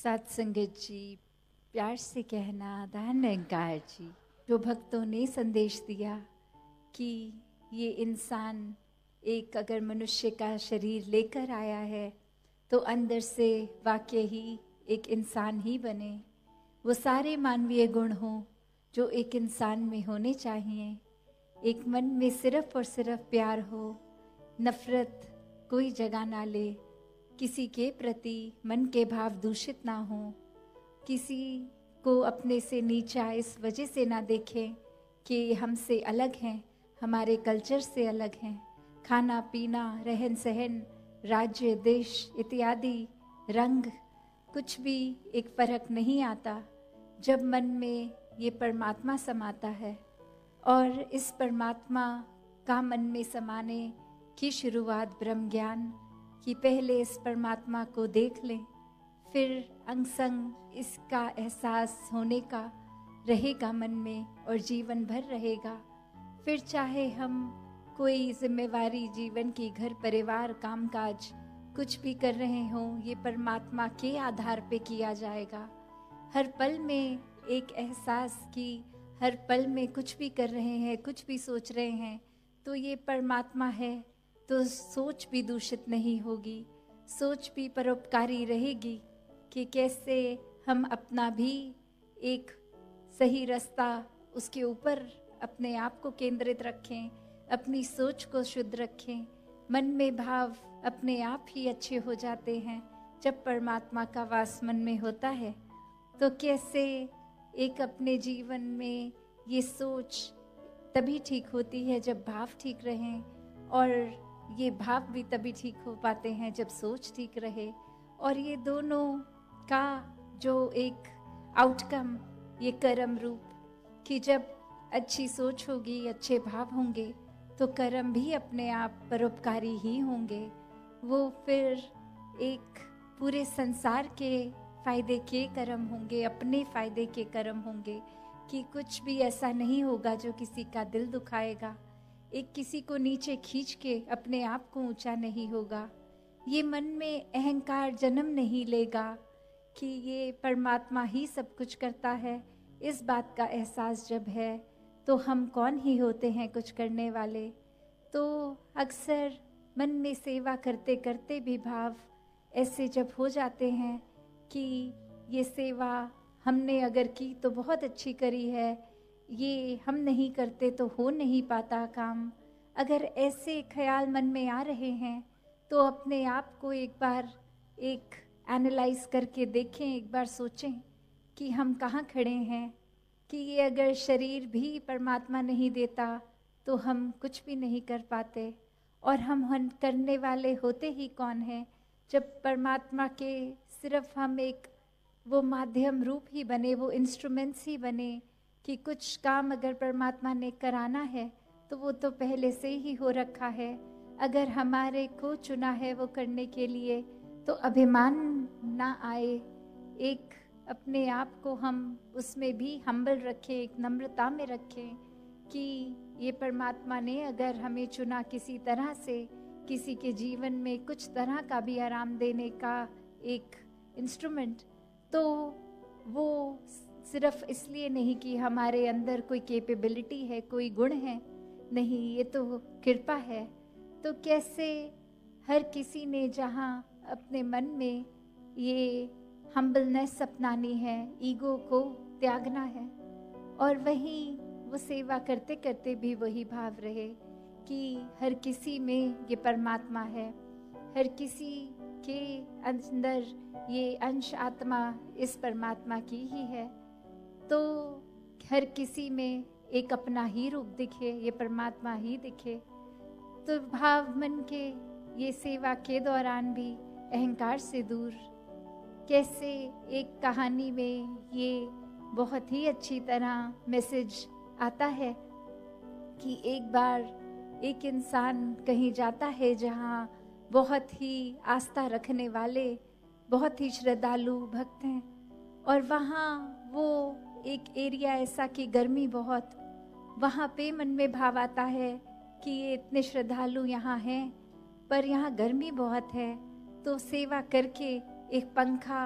सत्संगत जी, प्यार से कहना दान निरंकार जी, जो भक्तों ने संदेश दिया कि ये इंसान एक अगर मनुष्य का शरीर लेकर आया है तो अंदर से वाकई ही एक इंसान ही बने। वो सारे मानवीय गुण हों जो एक इंसान में होने चाहिए। एक मन में सिर्फ और सिर्फ प्यार हो, नफरत कोई जगह ना ले, किसी के प्रति मन के भाव दूषित ना हो, किसी को अपने से नीचा इस वजह से ना देखें कि हमसे अलग हैं, हमारे कल्चर से अलग हैं। खाना पीना, रहन सहन, राज्य देश इत्यादि, रंग, कुछ भी एक फर्क नहीं आता जब मन में ये परमात्मा समाता है। और इस परमात्मा का मन में समाने की शुरुआत ब्रह्म ज्ञान कि पहले इस परमात्मा को देख लें, फिर अंग संग इसका एहसास होने का रहेगा मन में और जीवन भर रहेगा। फिर चाहे हम कोई जिम्मेवारी जीवन की, घर परिवार कामकाज कुछ भी कर रहे हों, ये परमात्मा के आधार पे किया जाएगा। हर पल में एक एहसास कि हर पल में कुछ भी कर रहे हैं, कुछ भी सोच रहे हैं तो ये परमात्मा है, तो सोच भी दूषित नहीं होगी, सोच भी परोपकारी रहेगी कि कैसे हम अपना भी एक सही रास्ता उसके ऊपर अपने आप को केंद्रित रखें, अपनी सोच को शुद्ध रखें। मन में भाव अपने आप ही अच्छे हो जाते हैं जब परमात्मा का वास मन में होता है। तो कैसे एक अपने जीवन में ये सोच तभी ठीक होती है जब भाव ठीक रहें, और ये भाव भी तभी ठीक हो पाते हैं जब सोच ठीक रहे। और ये दोनों का जो एक आउटकम, ये कर्म रूप कि जब अच्छी सोच होगी, अच्छे भाव होंगे तो कर्म भी अपने आप परोपकारी ही होंगे। वो फिर एक पूरे संसार के फायदे के कर्म होंगे, अपने फायदे के कर्म होंगे कि कुछ भी ऐसा नहीं होगा जो किसी का दिल दुखाएगा, एक किसी को नीचे खींच के अपने आप को ऊंचा नहीं होगा। ये मन में अहंकार जन्म नहीं लेगा कि ये परमात्मा ही सब कुछ करता है। इस बात का एहसास जब है तो हम कौन ही होते हैं कुछ करने वाले। तो अक्सर मन में सेवा करते करते भी भाव ऐसे जब हो जाते हैं कि ये सेवा हमने अगर की तो बहुत अच्छी करी है, ये हम नहीं करते तो हो नहीं पाता काम। अगर ऐसे ख्याल मन में आ रहे हैं तो अपने आप को एक बार एक एनालाइज करके देखें, एक बार सोचें कि हम कहाँ खड़े हैं, कि ये अगर शरीर भी परमात्मा नहीं देता तो हम कुछ भी नहीं कर पाते। और हम करने वाले होते ही कौन हैं जब परमात्मा के सिर्फ हम एक वो माध्यम रूप ही बने, वो इंस्ट्रूमेंट्स ही बने कि कुछ काम अगर परमात्मा ने कराना है तो वो तो पहले से ही हो रखा है। अगर हमारे को चुना है वो करने के लिए तो अभिमान ना आए, एक अपने आप को हम उसमें भी हम्बल रखें, एक नम्रता में रखें कि ये परमात्मा ने अगर हमें चुना किसी तरह से, किसी के जीवन में कुछ तरह का भी आराम देने का एक इंस्ट्रूमेंट, तो वो सिर्फ इसलिए नहीं कि हमारे अंदर कोई कैपेबिलिटी है, कोई गुण है, नहीं, ये तो कृपा है। तो कैसे हर किसी ने जहाँ अपने मन में ये हम्बलनेस अपनानी है, ईगो को त्यागना है, और वहीं वो सेवा करते करते भी वही भाव रहे कि हर किसी में ये परमात्मा है, हर किसी के अंदर ये अंश आत्मा इस परमात्मा की ही है। तो हर किसी में एक अपना ही रूप दिखे, ये परमात्मा ही दिखे। तो भाव मन के ये सेवा के दौरान भी अहंकार से दूर, कैसे एक कहानी में ये बहुत ही अच्छी तरह मैसेज आता है कि एक बार एक इंसान कहीं जाता है जहाँ बहुत ही आस्था रखने वाले, बहुत ही श्रद्धालु भक्त हैं, और वहाँ वो एक एरिया ऐसा कि गर्मी बहुत, वहाँ पे मन में भाव आता है कि ये इतने श्रद्धालु यहाँ हैं पर यहाँ गर्मी बहुत है। तो सेवा करके एक पंखा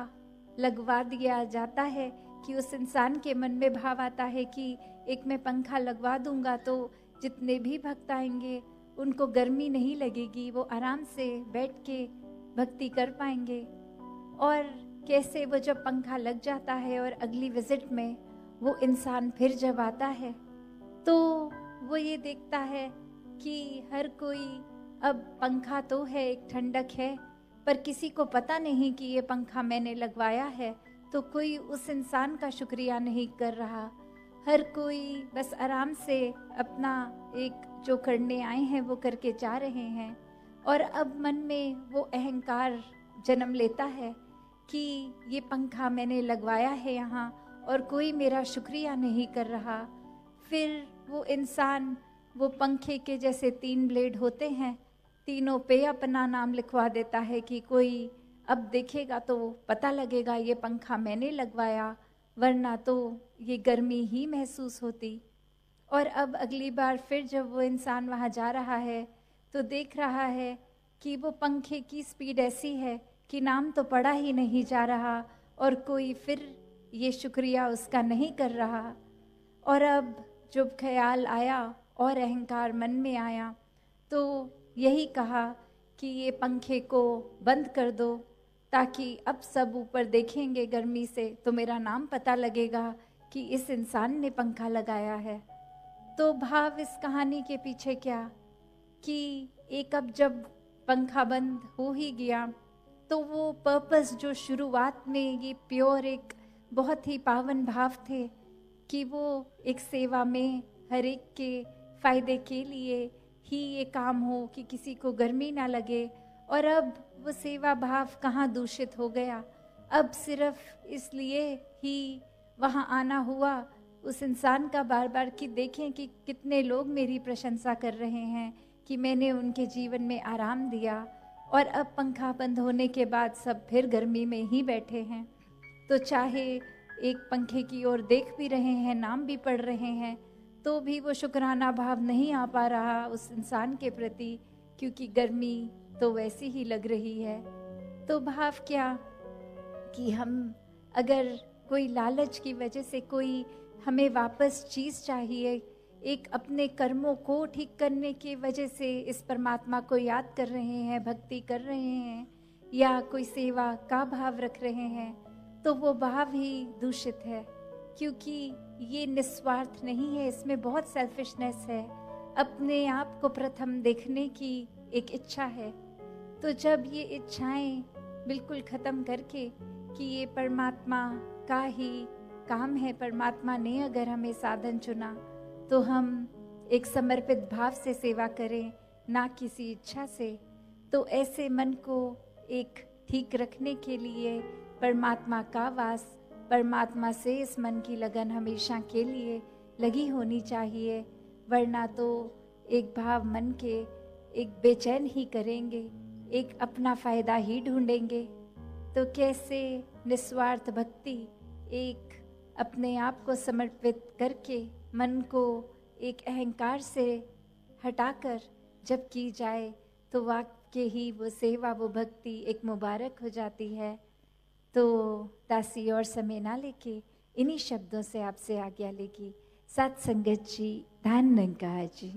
लगवा दिया जाता है कि उस इंसान के मन में भाव आता है कि एक मैं पंखा लगवा दूंगा तो जितने भी भक्त आएंगे उनको गर्मी नहीं लगेगी, वो आराम से बैठ के भक्ति कर पाएंगे। और कैसे वो जब पंखा लग जाता है और अगली विजिट में वो इंसान फिर जब आता है तो वो ये देखता है कि हर कोई अब पंखा तो है, एक ठंडक है, पर किसी को पता नहीं कि ये पंखा मैंने लगवाया है। तो कोई उस इंसान का शुक्रिया नहीं कर रहा, हर कोई बस आराम से अपना एक जो करने आए हैं वो करके जा रहे हैं। और अब मन में वो अहंकार जन्म लेता है कि ये पंखा मैंने लगवाया है यहाँ और कोई मेरा शुक्रिया नहीं कर रहा। फिर वो इंसान वो पंखे के जैसे 3 ब्लेड होते हैं, तीनों पे अपना नाम लिखवा देता है कि कोई अब देखेगा तो पता लगेगा ये पंखा मैंने लगवाया, वरना तो ये गर्मी ही महसूस होती। और अब अगली बार फिर जब वो इंसान वहाँ जा रहा है तो देख रहा है कि वो पंखे की स्पीड ऐसी है कि नाम तो पढ़ा ही नहीं जा रहा और कोई फिर ये शुक्रिया उसका नहीं कर रहा। और अब जब ख्याल आया और अहंकार मन में आया तो यही कहा कि ये पंखे को बंद कर दो ताकि अब सब ऊपर देखेंगे गर्मी से तो मेरा नाम पता लगेगा कि इस इंसान ने पंखा लगाया है। तो भाव इस कहानी के पीछे क्या कि एक अब जब पंखा बंद हो ही गया तो वो पर्पस जो शुरुआत में ये प्योर एक बहुत ही पावन भाव थे कि वो एक सेवा में हर एक के फायदे के लिए ही ये काम हो कि किसी को गर्मी ना लगे। और अब वो सेवा भाव कहाँ दूषित हो गया, अब सिर्फ इसलिए ही वहाँ आना हुआ उस इंसान का बार बार कि देखें कि कितने लोग मेरी प्रशंसा कर रहे हैं कि मैंने उनके जीवन में आराम दिया। और अब पंखा बंद होने के बाद सब फिर गर्मी में ही बैठे हैं, तो चाहे एक पंखे की ओर देख भी रहे हैं, नाम भी पढ़ रहे हैं, तो भी वो शुक्राना भाव नहीं आ पा रहा उस इंसान के प्रति, क्योंकि गर्मी तो वैसी ही लग रही है। तो भाव क्या कि हम अगर कोई लालच की वजह से कोई हमें वापस चीज़ चाहिए, एक अपने कर्मों को ठीक करने की वजह से इस परमात्मा को याद कर रहे हैं, भक्ति कर रहे हैं या कोई सेवा का भाव रख रहे हैं, तो वो भाव ही दूषित है, क्योंकि ये निस्वार्थ नहीं है, इसमें बहुत सेल्फिशनेस है, अपने आप को प्रथम देखने की एक इच्छा है। तो जब ये इच्छाएं बिल्कुल ख़त्म करके कि ये परमात्मा का ही काम है, परमात्मा ने अगर हमें साधन चुना तो हम एक समर्पित भाव से सेवा करें, ना किसी इच्छा से। तो ऐसे मन को एक ठीक रखने के लिए परमात्मा का वास, परमात्मा से इस मन की लगन हमेशा के लिए लगी होनी चाहिए, वरना तो एक भाव मन के एक बेचैन ही करेंगे, एक अपना फ़ायदा ही ढूंढेंगे। तो कैसे निस्वार्थ भक्ति एक अपने आप को समर्पित करके मन को एक अहंकार से हटाकर जब की जाए तो वाक्य ही वो सेवा, वो भक्ति एक मुबारक हो जाती है। तो दासी और समय ना लेके इन्हीं शब्दों से आपसे आज्ञा लेगी। सत संगत जी, धन निरंकार जी।